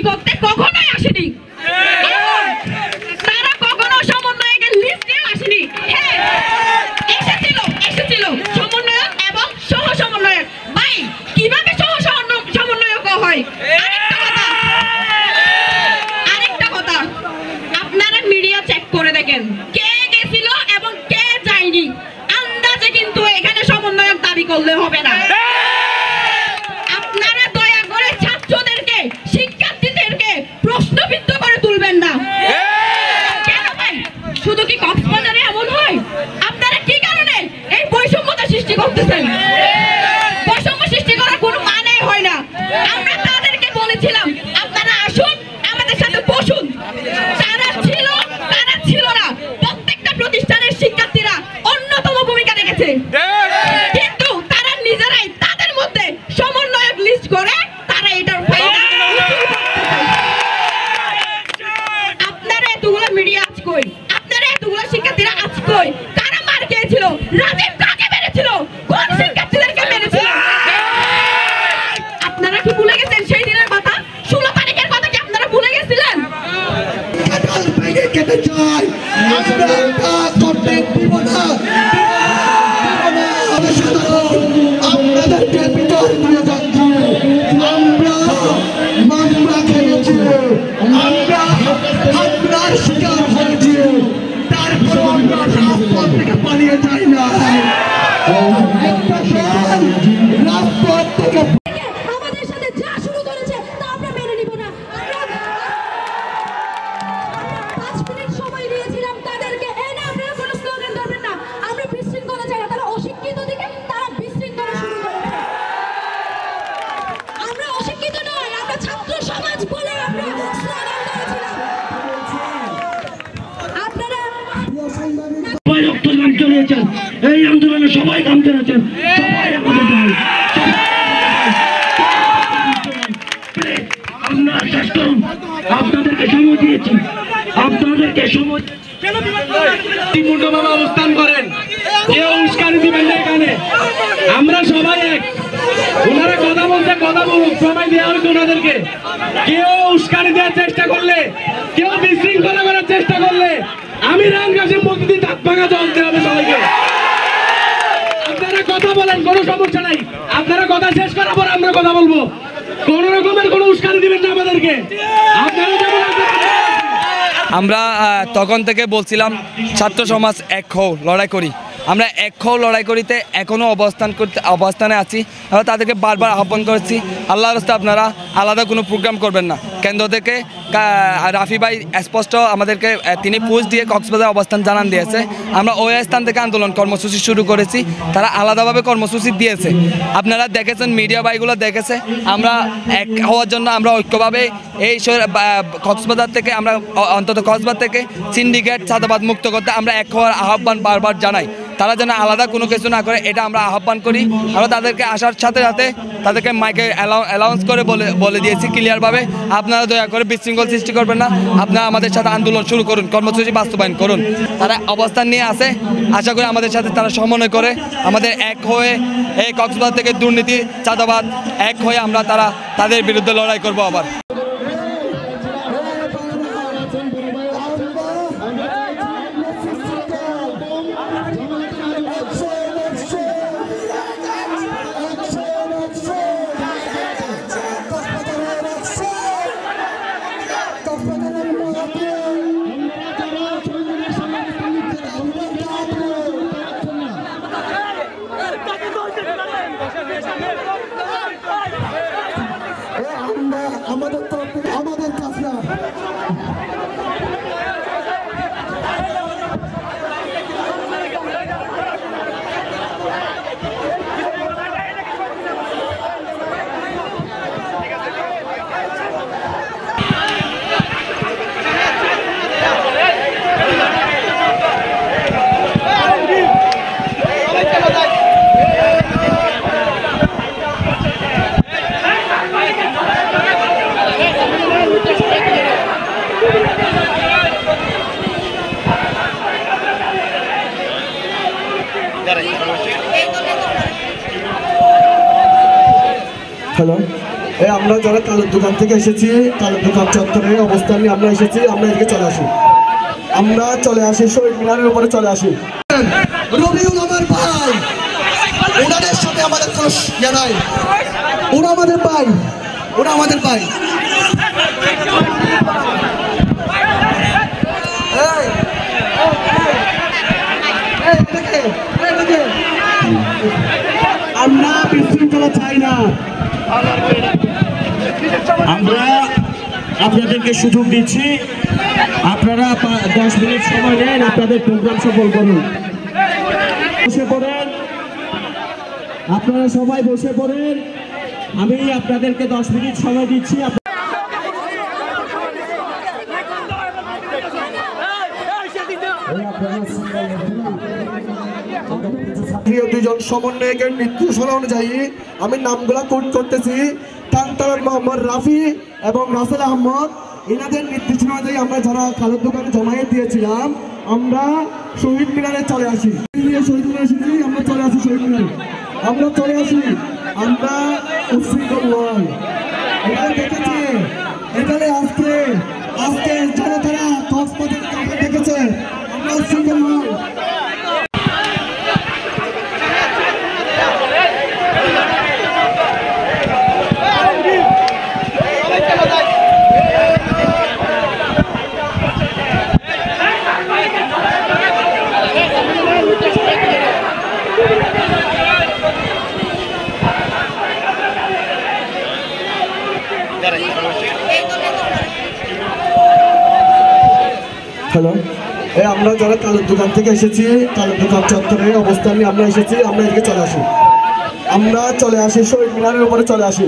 করতে কখনোই আসেনি। তারা কখনো সমন্বয়কের লিস্টে আসেনি। হ্যাঁ, এসেছিল সমন্বয়ক এবং সহ সমন্বয়ক। ভাই, কিভাবে সহ সমন্বয়ক হয়? আরেকটা কথা, আপনারা মিডিয়া চেক করে দেখেন কে গেছিল এবং কে যায়নি। আন্দাজে কিন্তু এখানে সমন্বয়ক দাবি করলে হবে না। আপনারা দয়া করে ছাত্রদেরকে, শিক্ষার্থীদেরকে প্রশ্নবিদ্ধ করে তুলবেন না। কেন ভাই? শুধু কি কক্সবাজারে এমন হয়? আপনারা কি কারণে এই বৈষম্যতা সৃষ্টি করতেছেন? বৈষম্য সৃষ্টি করার কোনো মানে হয় না। আমরা তাদেরকে বলেছিলাম আপনারা আসুন, আমাদের সাথে বসুন। তারা ছিল না। প্রত্যেকটা প্রতিষ্ঠানের শিক্ষার্থীরা অন্যতম ভূমিকা রেখেছে, কিন্তু তারা নিজেরাই তাদের মধ্যে সমন্বয়ক লিস্ট করে তারা এটার ফায়দা। আপনারা এতগুলো মিডিয়া আজ কই? আপনারা এতগুলো শিক্ষার্থীরা আজ কই? কারা মার খেয়েছিল? রাজীব কাকে মেরেছিল? কোন শিক্ষার্থীদেরকে মেরেছিল? আপনারা কি ভুলে গেছেন সেই দিনের কথা? 16 তারিখের কথা কি আপনারা ভুলে গেছিলেন? কেটে চাই আমরা কাজ করতে দিব না। আপনাদেরকে ভিতর নিয়ে যাচ্ছি। আমরা মামলা খেয়েছি, আমরা আপনার শিকার হয়েছি, তারপর আমরা রাজপথ থেকে পালিয়ে যাই না। রাজপথ থেকে আমাদের সাথে যা শুরু করেছে তা আমরা মেনে নিব না। 5 মিনিট সময় দিয়েছিলাম তাদেরকে। আপনারা কোনো স্লোগান ধরবেন না। আমরা বিশৃঙ্খলা চাই না। তারা অশিক্ষিত দিকে তারা বিশৃঙ্খলা শুরু করেছে। আমরা অশিক্ষিত নয়, আমরা ছাত্র সমাজ বলে আমরা স্লোগান ধরেছিলাম। আপনারা সবাই রক্তদান চলেছেন, এই আন্দোলনে সবাই নাম চলেছেন, সবাই আমাদের দল। আমরা শেষ করুন, আপনাদেরকে সময় দিয়েছি, আপনাদেরকে সময় মুন্ডভাবে অবস্থান করেন, কেউ উস্কানি দিবেন না এখানে। আমরা সবাই এক। ওনারা কথা বলতে কথা বলুক, সবাই দেওয়া হয়েছে ওনাদেরকে। কেউ উস্কানি দেওয়ার চেষ্টা করলে, কেউ বিশৃঙ্খলা করার চেষ্টা করলে আমি রামগাছের মধ্যে দিয়ে দাঁত ভাঙা চলতে হবে সবাইকে। আপনারা কথা বলেন, কোনো সমস্যা নাই। আপনারা কথা শেষ করার পর আমরা কথা বলবো। কোন রকমের কোনো উস্কানি দিবেন না আমাদেরকে। আপনারা যেমন আমরা তখন থেকে বলছিলাম ছাত্র সমাজ এক হও, লড়াই করি। আমরা এক হও, লড়াই করিতে এখনও অবস্থানে আছি। আমরা তাদেরকে বারবার আহ্বান করেছি, আল্লাহর রাস্তায় আপনারা আলাদা কোনো প্রোগ্রাম করবেন না। কেন্দ্র থেকে রাফি ভাই স্পষ্ট আমাদেরকে তিনি পোস্ট দিয়ে কক্সবাজার অবস্থান জানান দিয়েছে। আমরা ওই স্থান থেকে আন্দোলন কর্মসূচি শুরু করেছি, তারা আলাদাভাবে কর্মসূচি দিয়েছে। আপনারা দেখেছেন, মিডিয়া ভাইগুলো দেখেছে। আমরা এক হওয়ার জন্য আমরা ঐক্যভাবে এই কক্সবাজার থেকে, আমরা অন্তত কক্সবাজার থেকে সিন্ডিকেট চাঁদাবাদ মুক্ত করতে আমরা এক হওয়ার আহ্বান বারবার জানাই। তারা যেন আলাদা কোনো কিছু না করে, এটা আমরা আহ্বান করি। আমরা তাদেরকে আসার সাথে সাথে তাদেরকে মাইকে অ্যালাউন্স করে বলে দিয়েছি ক্লিয়ারভাবে, আপনারা দয়া করে বিশৃঙ্খল সৃষ্টি করবেন না, আপনারা আমাদের সাথে আন্দোলন শুরু করুন, কর্মসূচি বাস্তবায়ন করুন। তারা অবস্থান নিয়ে আসে, আশা করি আমাদের সাথে তারা সমন্বয় করে আমাদের এক হয়ে এই কক্সবাজার থেকে দুর্নীতি চাঁদাবাদ এক হয়ে আমরা তাদের বিরুদ্ধে লড়াই করবো আবার। আমাদের আমরা যারা কালের দোকান থেকে এসেছি, কালের দোকান চত্বরে অবস্থান নিয়ে আমরা এসেছি, আমরা এদিকে চলে আসি, আমরা চলে আসি শহীদ মিনারের উপরে চলে আসি। রবিউল আমার ভাই, ওনাদের সাথে আমাদের কোনো ইয়ে নাই, ওরা আমাদের ভাই, ওরা আমাদের ভাই। আমরা বিশৃঙ্খলা চাই না। আমরা আপনাদেরকে সুযোগ দিচ্ছি, আপনারা 10 মিনিট সময় নেন, আপনাদের প্রোগ্রাম সফল করুন। বসে পড়েন, আপনারা সবাই বসে পড়েন। আমি আপনাদেরকে 10 মিনিট সময় দিচ্ছি। দুইজন সমন্বয়কের নির্দেশনা অনুযায়ী আমি নামগুলা কোট করতেছি। টানটার মোহাম্মদ রাফি এবং রাসেল আহমদ, এনাদের নির্দেশনা অনুযায়ী আমরা যারা খালের দোকানে জমায়েত দিয়েছিলাম, আমরা শহীদ মিনারে চলে আসি। শহীদ মিনারে এসেছি, আমরা চলে আসি শহীদ মিনারে, আমরা চলে আসি। আমরা উচ্ছৃঙ্খল নয়, এখানে দেখেছে, এখানে আজকে যারা তারা কক্সবাজার দেখেছে, আমরা উচ্ছৃঙ্খল নয়। হ্যালো, আমরা যারা কালের দোকান থেকে এসেছি, কালের দোকান চত্বরে অবস্থান নিয়ে আমরা এসেছি, আমরা এদিকে চলে আসি, আমরা চলে আসি শহীদ মিনারের উপরে চলে আসি।